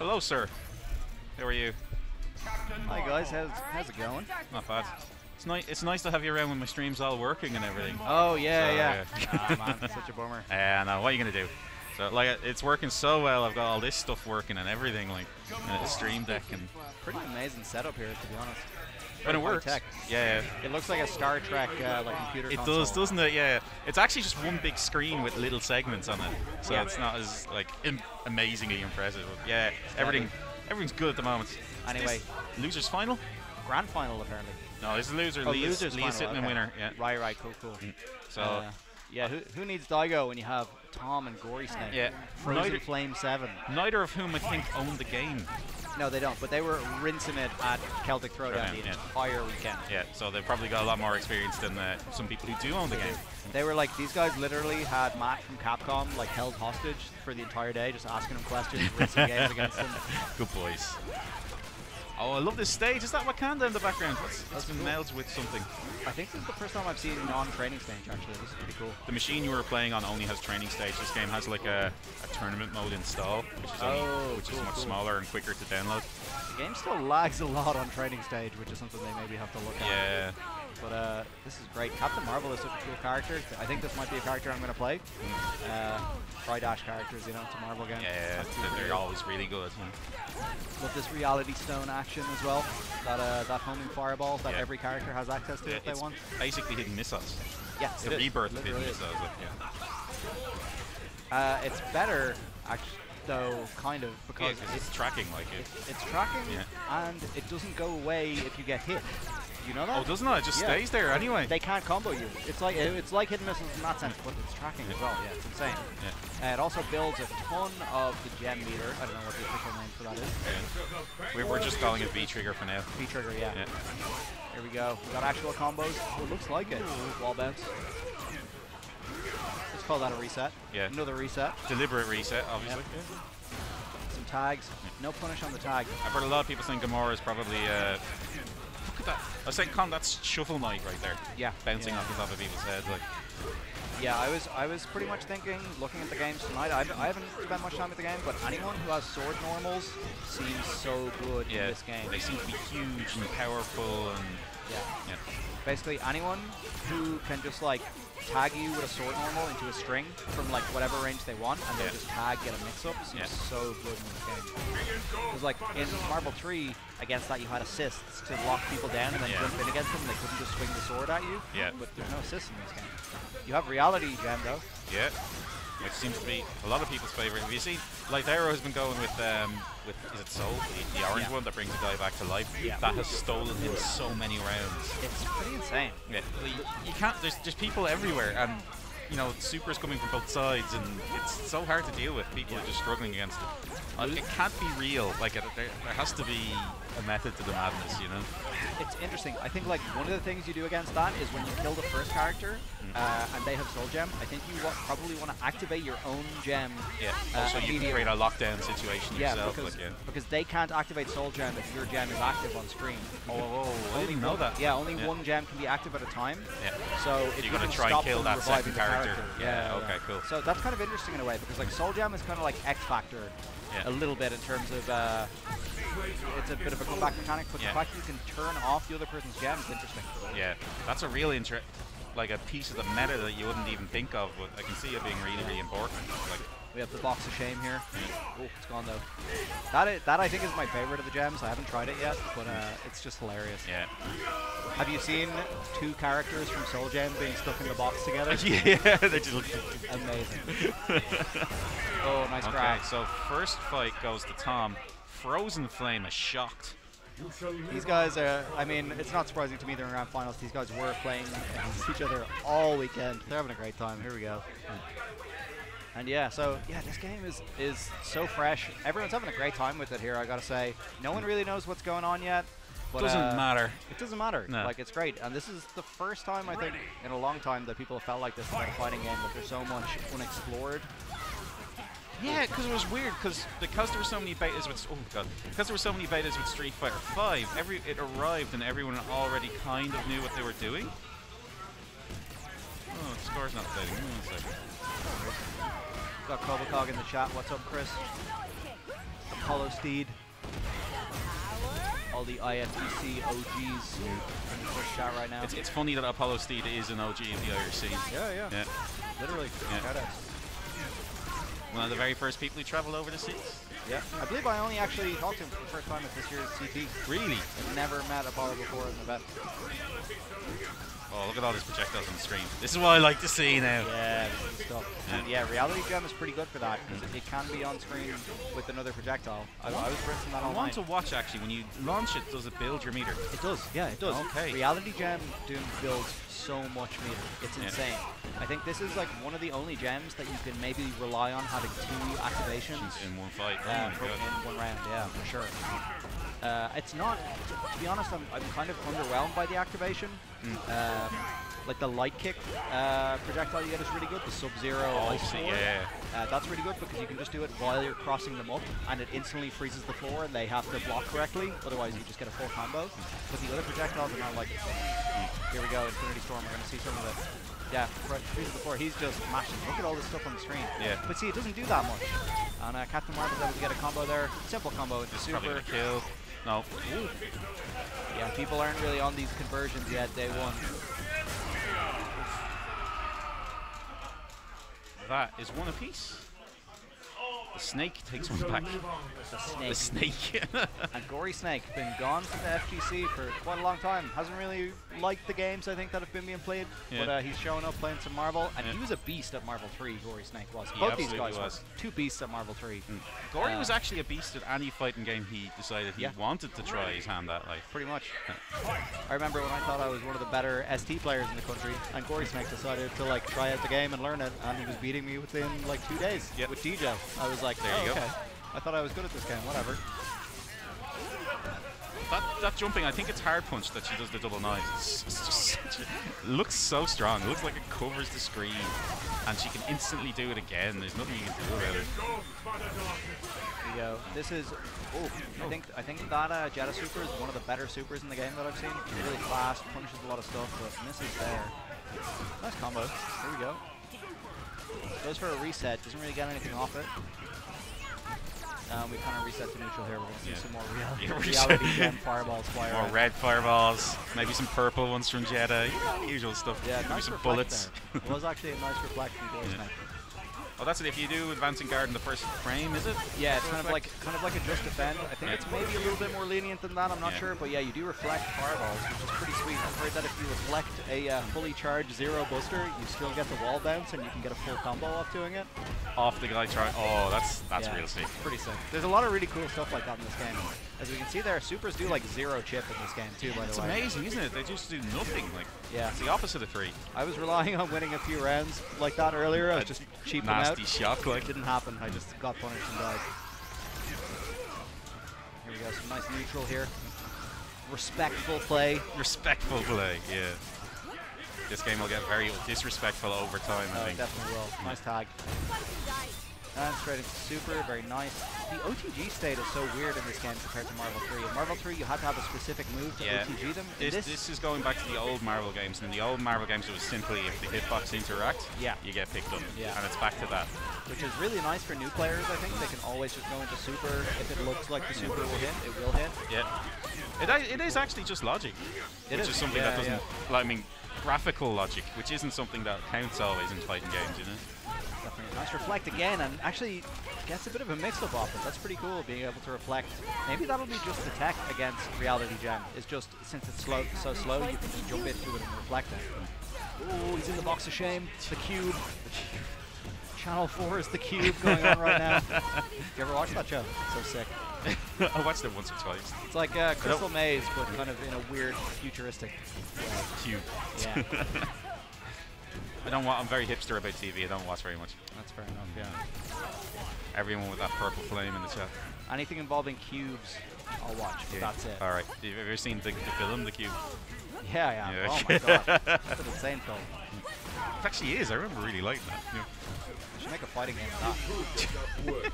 Hello, sir. How are you? Hi guys, how's it going? Not bad. It's nice to have you around when my stream's all working and everything. Oh yeah. Ah, man, that's such a bummer. Yeah, no, what are you gonna do? So like, it's working so well. I've got all this stuff working and everything, like the stream deck and. Pretty amazing setup here, to be honest. When it works. Tech. Yeah. It looks like a Star Trek like computer It console. does, doesn't it? Yeah. It's actually just one big screen with little segments on it, so Yeah. it's not as like amazingly impressive. But yeah, everything's good at the moment. Anyway, losers final. Grand final apparently. No, this is loser. Oh, Lee's losers final, sitting in okay. winner. Yeah. Right, cool. So. Yeah, who needs Daigo when you have Tom and Gory Snake? Yeah. Frozen Flame 7. Neither of whom I think owned the game. No, they don't, but they were rinsing it at Celtic Throwdown the entire weekend. Yeah, so they've probably got a lot more experience than some people who do own the game. They were like, these guys literally had Matt from Capcom like held hostage for the entire day, just asking him questions, rinsing games against him. Good boys. Oh, I love this stage. Is that Wakanda in the background? That's been nailed with something. I think this is the first time I've seen non-training stage, actually. This is pretty cool. The machine you were playing on only has training stage. This game has like a tournament mode install, which is much smaller and quicker to download. The game still lags a lot on training stage, which is something they maybe have to look at. Yeah. But this is great. Captain Marvel is such a cool character. I think this might be a character I'm going to play. Dash characters, you know, it's a Marvel game. Yeah, they're always really good. Love this reality stone action as well. That homing fireball that every character has access to if they want. Basically hidden missiles. Yeah, it's the rebirth of hidden missiles. It's better, actually, though, kind of, because it's tracking like it. It's tracking, and it doesn't go away if you get hit. You know that? Oh, doesn't it? It just stays there anyway. They can't combo you. It's like hidden missiles in that sense, but it's tracking as well. Yeah, it's insane. Yeah. It also builds a ton of the gem meter. I don't know what the official name for that is. Yeah. We're just calling it V-Trigger for now. V-Trigger, yeah. Here we go. We got actual combos. Oh, it looks like it. Wall bounce. Let's call that a reset. Yeah. Another reset. Deliberate reset, obviously. Yep. Some tags. No punish on the tag. I've heard a lot of people saying Gamora is probably. Look at that. I was saying, that's Shuffle Knight right there. Yeah. Bouncing off the top of people's heads. Like. Yeah, I was pretty much thinking, looking at the games tonight, I haven't spent much time with the game, but anyone who has sword normals seems so good in this game. They seem to be huge and powerful and... Yeah. Basically, anyone who can just, like, tag you with a sword normal into a string from, like, whatever range they want, and they'll just tag, get a mix-up, seems so good in this game. Because, like, in Marvel 3, against that, you had assists to lock people down and then jump in against them, and they couldn't just swing the sword at you. Yeah. But there's no assists in this game. You have reality gem, though. Yeah. Which seems to be a lot of people's favorite. Have you seen, like, Arrow has been going with is it Soul, the orange one that brings the guy back to life? Yeah. That has stolen him so many rounds. It's pretty insane. Yeah. You can't. There's people everywhere, and you know, supers coming from both sides, and it's so hard to deal with. People are just struggling against it. It can't be real. Like, there has to be a method to the madness, you know. It's interesting. I think like one of the things you do against that is when you kill the first character and they have Soul Gem, I think you probably want to activate your own gem. Yeah. Also, you can create a lockdown situation yourself. Because they can't activate Soul Gem if your gem is active on screen. I didn't know that. Yeah, only one gem can be active at a time. Yeah. So if you're going to try and kill that second character. Yeah. Okay, cool. So that's kind of interesting in a way because like Soul Gem is kind of like X Factor a little bit in terms of it's a bit of a comeback mechanic, but the fact you can turn off the other person's gem is interesting. Yeah, that's a real like a piece of the meta that you wouldn't even think of, but I can see it being really, really important. Like, we have the box of shame here. Oh, it's gone though. That I think is my favorite of the gems. I haven't tried it yet, but it's just hilarious. Yeah. Have you seen two characters from Soul Gem being stuck in the box together? Yeah, they just look amazing. Oh, nice grab. So first fight goes to Tom. Frozen Flame is shocked. These guys are, I mean, it's not surprising to me they're in grand finals. These guys were playing against each other all weekend. They're having a great time. Here we go. And yeah, so yeah, this game is so fresh. Everyone's having a great time with it here, I gotta say. No one really knows what's going on yet. But doesn't matter. It doesn't matter. No. Like, it's great. And this is the first time, I think, in a long time that people have felt like this about a fighting game, that there's so much unexplored. Yeah, because it was weird, because there were so many betas with because there were so many betas with Street Fighter 5. It arrived and everyone already kind of knew what they were doing. Oh, the score's not updating. Hang on a second. Got Cobacog in the chat. What's up, Chris? Apollo Steed. All the IFTC OGs in the first chat right now. It's funny that Apollo Steed is an OG of the Irish scene. Yeah. Literally. Yeah. One of the very first people who travelled over the seas. Yeah. I believe I only actually talked to him for the first time at this year's CT. Really? I've never met Apollo before in an event. Oh, look at all these projectiles on the screen. This is what I like to see now. Yeah, this is the stuff. Yeah. And yeah, Reality Gem is pretty good for that because it can be on screen with another projectile. I was rinsing that online. I want to watch actually when you launch it. Does it build your meter? It does. Yeah, it does. Okay. Reality Gem builds so much meter. It's insane. I think this is like one of the only gems that you can maybe rely on having 2 activations in one fight. In one round. Yeah, for sure. It's not, to be honest, I'm kind of underwhelmed by the activation. Like the light kick projectile you get is really good. The Sub-Zero ice sword. That's really good because you can just do it while you're crossing them up, and it instantly freezes the floor, and they have to block correctly. Otherwise, you just get a full combo. But the other projectiles are not like. Here we go, Infinity Storm. We're gonna see some of it. Yeah, freezes the floor. He's just mashing. Look at all this stuff on the screen. Yeah. But see, it doesn't do that much. And Captain Marvel's able to get a combo there. Simple combo into super. Probably gonna kill. No. Ooh. Yeah, people aren't really on these conversions yet, day one. That is one apiece. The snake takes one back. The snake. And Gory Snake, been gone from the FGC for quite a long time. Hasn't really liked the games, I think, that have been being played. Yeah. But he's showing up playing some Marvel. And he was a beast at Marvel 3, Gory Snake was. Both these guys were 2 beasts at Marvel 3. Gory was actually a beast at any fighting game he decided he wanted to try his hand at. Like. Pretty much. I remember when I thought I was one of the better ST players in the country, and Gory Snake decided to like try out the game and learn it, and he was beating me within like 2 days with Jedah. I was like, there you go. I thought I was good at this game, whatever. That jumping, I think it's hard punch that she does the double knives. It's just looks so strong. It looks like it covers the screen, and she can instantly do it again. There's nothing you can do about it. There you go. This is. I think that Jedah super is one of the better supers in the game that I've seen. It's really fast, punishes a lot of stuff, but misses there. Nice combo. There we go. Goes for a reset. Doesn't really get anything off it. We kind of reset to neutral here. We're going to see some more reality gem fireballs fly around. More red fireballs, maybe some purple ones from Jedah. You know, usual stuff. Yeah, maybe nice some bullets. It was actually a nice reflect from Gory Snake. Oh, that's it. If you do advancing guard in the first frame, is it? Yeah, it's kind of like a just defend. I think it's maybe a little bit more lenient than that. I'm not sure, but yeah, you do reflect fireballs, which is pretty sweet. I've heard that if you reflect a fully charged 0 buster, you still get the wall bounce, and you can get a full combo off doing it. Off the guy trying. Oh, that's real sick. Pretty sick. There's a lot of really cool stuff like that in this game. As we can see there, supers do like 0 chip in this game too, by the way. It's amazing, isn't it? They just do nothing. Like, yeah, it's the opposite of 3. I was relying on winning a few rounds like that earlier. I was just cheaping out. Nasty shock, like. Didn't happen. I just got punished and died. Here we go. Some nice neutral here. Respectful play. Respectful play. Yeah. This game will get very disrespectful over time, I think. Definitely will. Nice tag. And straight into super, very nice. The OTG state is so weird in this game compared to Marvel 3. In Marvel 3, you had to have a specific move to OTG them. This is going back to the old Marvel games. And in the old Marvel games, it was simply if the hitbox interact, you get picked up. And it's back to that. Which is really nice for new players, I think. They can always just go into super. If it looks like the super will hit, it will hit. Yeah. It is actually just logic. Which is something that doesn't, I mean, graphical logic, which isn't something that counts always in fighting games, you know? Definitely. Nice reflect again, and actually gets a bit of a mix-up off it. That's pretty cool, being able to reflect. Maybe that'll be just the tech against Reality Gem. It's just, since it's so slow, you can just jump into it and reflect it. Ooh, he's in the box of shame. The cube. Channel 4 is the cube going on right now. You ever watch that show? It's so sick. I watched it once or twice. It's like Crystal Maze, but kind of in a weird, futuristic cube. Yeah. I'm very hipster about TV. I don't watch very much. That's fair enough, yeah. Everyone with that purple flame in the chat. Anything involving cubes, I'll watch, but that's it. Alright. Have you ever seen the film, The Cube? Yeah. Oh my god. That's an insane film. It actually is. I remember really liking that. Yeah. I should make a fighting game of that.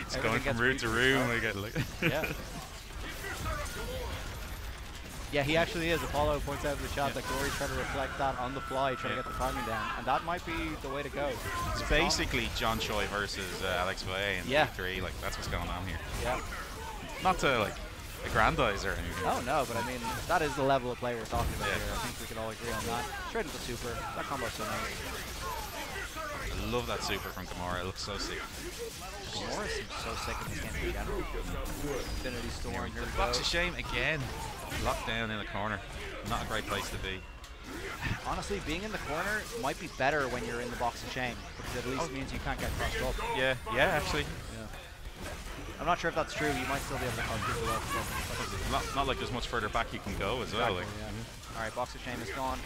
It's going from room to room. I get like. Yeah. Yeah, he actually is. Apollo points out in the chat that Gory's trying to reflect that on the fly, trying to get the timing down, and that might be the way to go. It's basically John Choi versus Alex Valle in E3. Like that's what's going on here. Yeah. Not to like aggrandize or anything. Oh no, but I mean that is the level of play we're talking about here. I think we can all agree on that. Straight into super. That combo's so nice. I love that super from Gamora. It looks so sick. Gamora seems so sick in this game in general. Infinity Storm. Here we Box go. of Shame again. Locked down in the corner. Not a great place to be. Honestly, being in the corner might be better when you're in the box of shame, because it at least means you can't get crossed up. Yeah, actually. Yeah. I'm not sure if that's true. You might still be able to cross people up. Not like there's much further back you can go as well. Exactly, like. All right, box of shame is gone.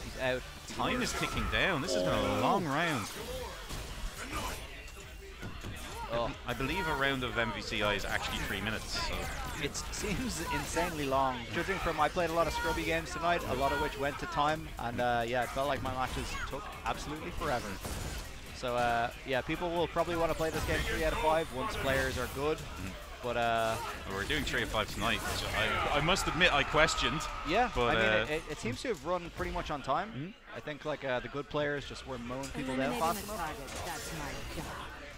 He's out. Time is ticking down. This has been a long round. I believe a round of MvCI is actually 3 minutes. So. It seems insanely long. Judging from, I played a lot of scrubby games tonight, a lot of which went to time, and yeah, it felt like my matches took absolutely forever. So yeah, people will probably want to play this game 3 out of 5 once players are good. But we're doing 3 of 5 tonight, which I must admit I questioned. Yeah, but I mean it seems to have run pretty much on time. I think like the good players just were mowing people down fast enough.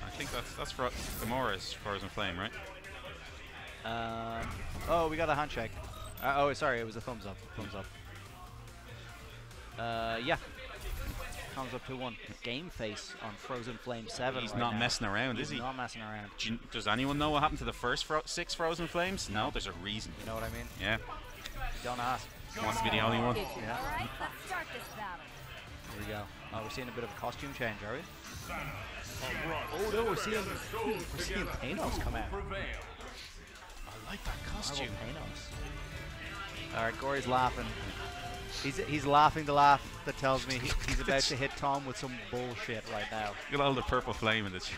I think that's for Gamora's Frozen Flame, right? Oh, we got a handshake. Oh, sorry, it was a thumbs up. Thumbs up. Yeah. Thumbs up 2-1. Game face on Frozen Flame 7. He's not messing around, is he? He's not messing around. Does anyone know what happened to the first 6 Frozen Flames? No, there's a reason. You know what I mean? Yeah. Don't ask. Wants to be the only one. Yeah. Here we go. Oh, we're seeing a bit of a costume change, are we? Oh no, we're seeing Thanos come out. I like that costume. Thanos. All right, Gory's laughing. He's laughing the laugh that tells me he's about to hit Tom with some bullshit right now. Look at all the purple flame in this.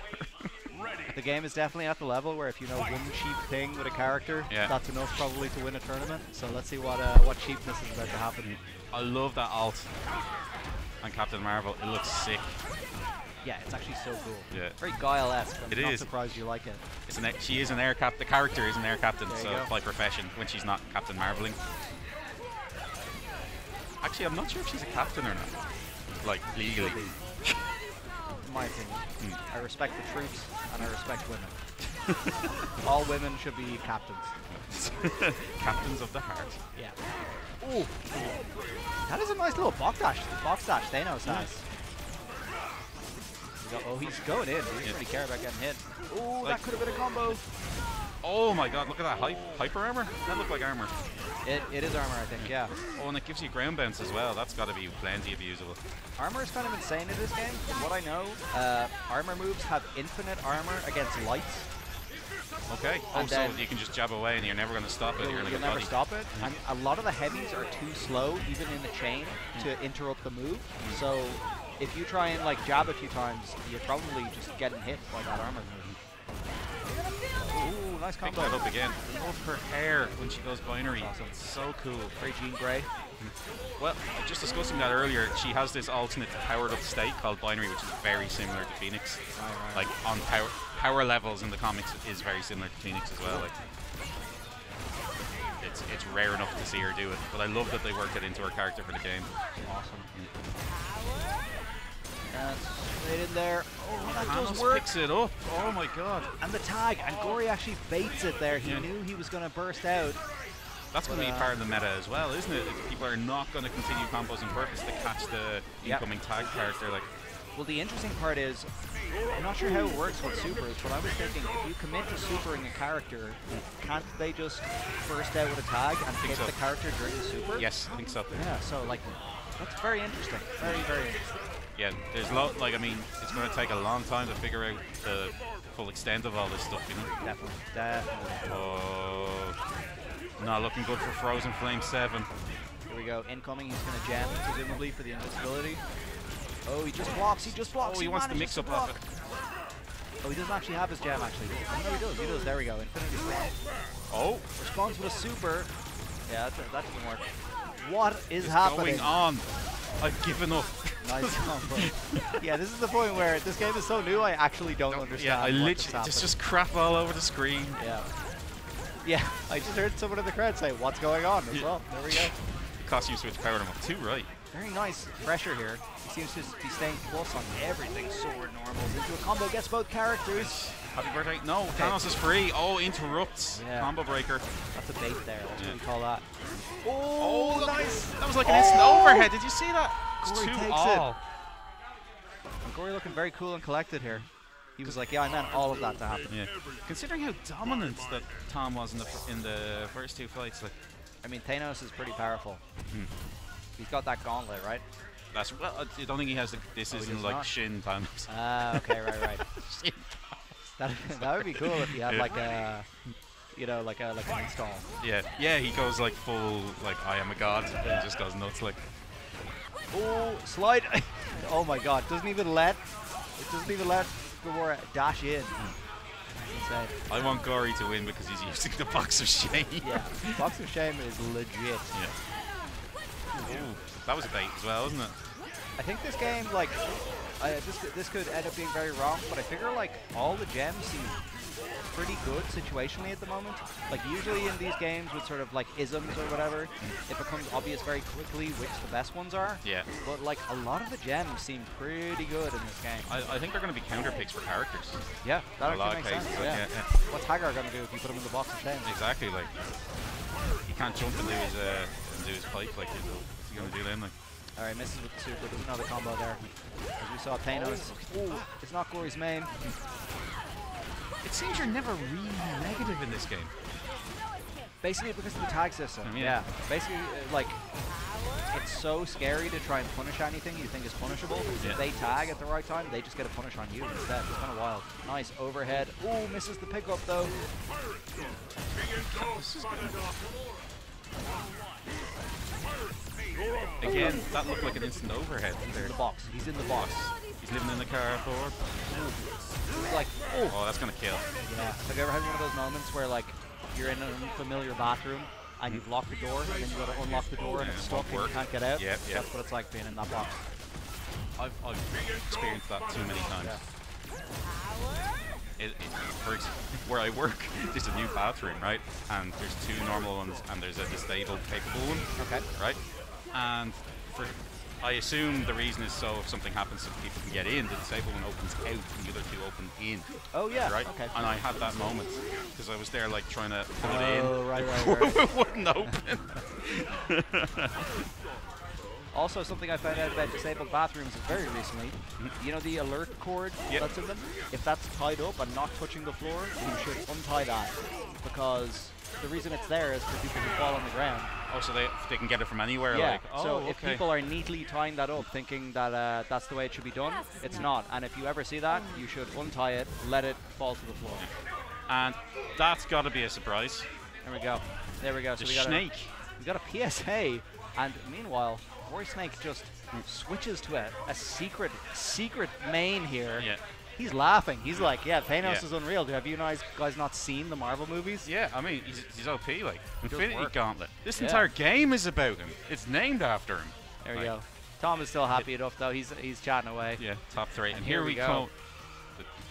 The game is definitely at the level where if you know one cheap thing with a character, that's enough probably to win a tournament. So let's see what cheapness is about to happen. I love that alt on Captain Marvel. It looks sick. Yeah, it's actually so cool. Yeah. Very Guile-esque. I'm not is. surprised you like it. She is an air captain. The character is an air captain, there so by profession, when she's not Captain Marveling. Actually, I'm not sure if she's a captain or not. Like, legally. In my opinion. I respect the troops, and I respect women. All women should be captains. Captains of the heart. Yeah. Ooh. That is a nice little box dash. Thanos has. Oh, he's going in. He doesn't really care about getting hit. Oh, that could have been a combo. Oh my god, look at that hyper armor. That looked like armor. It is armor, I think, yeah. Oh, and it gives you ground bounce as well. That's got to be plenty of usable. Armor is kind of insane in this game. From what I know, armor moves have infinite armor against lights. Okay. Oh, so you can just jab away and you're never going to stop it. You'll never stop it. And a lot of the heavies are too slow, even in the chain, to interrupt the move. So if you try and like jab a few times, you're probably just getting hit by that armor move. Ooh, nice combo. Pick that up again. I love her hair when she goes binary. Awesome. It's so cool. Very Jean Grey. Well, just discussing that earlier, she has this alternate powered up state called binary, which is very similar to Phoenix. Right. Like on power levels in the comics, it is very similar to Phoenix as well. Like it's rare enough to see her do it, but I love that they worked it into her character for the game. Awesome. Straight in there. Oh, that does Thanos work. Picks it up. Oh my god. And the tag, and Gory actually baits it there. He knew he was going to burst out. That's going to be part of the meta as well, isn't it? People are not going to continue combos on purpose to catch the incoming tag character. Like, well, the interesting part is, I'm not sure how it works with supers, but I was thinking if you commit to supering a character, can't they just burst out with a tag and hit the character during the super? Yes, I think so. Yeah, so like, that's very interesting. Very, very interesting. Yeah, there's like, I mean, it's going to take a long time to figure out the full extent of all this stuff, you know? Definitely. Oh, not looking good for Frozen Flame 7. Here we go, incoming, he's going to jam, presumably, for the invisibility. Oh, he just blocks, Oh, he wants to mix up off it. Oh, he doesn't actually have his jam, actually. Oh, no, he does, there we go, Infinity Storm. Oh. Responds with a super. Yeah, that doesn't work. What is happening? Going on? I've given up. Nice combo. Yeah, this is the point where this game is so new, I actually don't understand. Yeah, I literally just crap all over the screen. Yeah. Yeah, I just heard someone in the crowd say, "What's going on?" as well. There we go. Costume switch power him up too, right? Very nice pressure here. He seems to be staying plus on everything. Sword normals into a combo, gets both characters. Happy birthday. No, Thanos is free. Oh, interrupts. Yeah. Combo breaker. That's a bait there. That's what we call that. Oh, look. nice. That was like an instant overhead. Did you see that? Gory It's takes 2-all. it. And Gory looking very cool and collected here. He was like, yeah, I meant all of that to happen. Yeah. Considering how dominant that Tom was in the first 2 fights, like. I mean, Thanos is pretty powerful. He's got that gauntlet, right? That's well. I don't think he has. This isn't like Shin Thanos. Ah, okay, right. That would be cool if you had like a, you know, like an install. Yeah. He goes like full like I am a god and just goes nuts like. Oh, slide! Oh my God! Doesn't even let Gamora dash in. Insane. I want Gory to win because he's using the box of shame. Yeah, box of shame is legit. Yeah. Ooh, that was a bait as well, wasn't it? I think this game, like, this could end up being very wrong, but I figure like all the gems seem pretty good situationally at the moment. Like usually in these games with sort of like isms or whatever, it becomes obvious very quickly which the best ones are. Yeah. But like a lot of the gems seem pretty good in this game. I think they're going to be counter picks for characters. Yeah, that a lot actually of makes cases. sense. Like, Yeah. What's Hagar going to do if you put him in the box of shame? Exactly. Like he can't jump and do his pipe. Like what's he going to do then? Like. Alright, misses with the super. There's another combo there. As we saw Thanos. Ooh, it's not Gory's main. It seems you're never really negative in this game. Basically because of the tag system. Yeah. Basically, like, it's so scary to try and punish anything you think is punishable. Yeah. If they tag at the right time, they just get a punish on you instead. It's kind of wild. Nice overhead. Ooh, misses the pickup though. This is good. Again, that looked like an instant overhead. He's in the box. He's in the box. He's living in the car forward. He's like, oh, that's gonna kill. Yeah. Have you ever had one of those moments where like you're in an unfamiliar bathroom and you've locked the door and then you got to unlock the door and it's stuck and you can't get out? Yeah. That's what it's like being in that box. I've experienced that too many times. Yeah. Where I work, there's a new bathroom, right? And there's 2 normal ones and there's a disabled capable one. Okay. Right? And I assume the reason is so if something happens so people can get in, the disabled one opens out and the other 2 open in. Oh yeah. Right? Okay. And I had that moment because I was there like trying to put it in. Oh, right. It wouldn't open. Also, something I found out about disabled bathrooms very recently, you know the alert cord that's in them? If that's tied up and not touching the floor, you should untie that. Because the reason it's there is for people who fall on the ground. Oh, so they can get it from anywhere? Yeah, like, oh, so okay. if people are neatly tying that up thinking that that's the way it should be done, it's not. And if you ever see that, you should untie it, let it fall to the floor. And that's got to be a surprise. There we go. There we go. The so we got snake. We got a PSA, and meanwhile, Gory Snake just switches to a secret main here. Yeah. He's laughing. He's like, yeah, Thanos is unreal. Have you guys not seen the Marvel movies? Yeah, I mean, he's OP, like. Infinity work. Gauntlet. This entire game is about him. It's named after him. There we go. Tom is still happy enough, though. He's chatting away. Yeah, top 3. And here we go.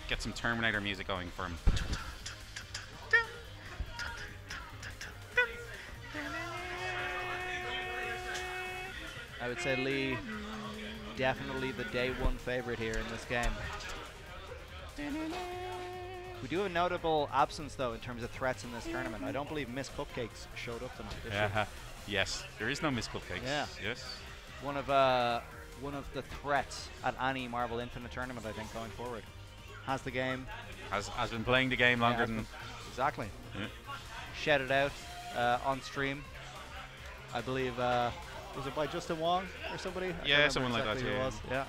Get some Terminator music going for him. I would say Lee, definitely the day 1 favorite here in this game. We do have a notable absence, though, in terms of threats in this tournament. I don't believe Miss Cupcakes showed up tonight, did she? Yes, there is no Miss Cupcakes. Yeah. Yes. One of the threats at any Marvel Infinite tournament, I think, going forward. Has the game. Has been playing the game longer than... Exactly. Yeah. Shouted out on stream. I believe... was it by Justin Wong or somebody? Yeah, someone like that, who it was. Yeah.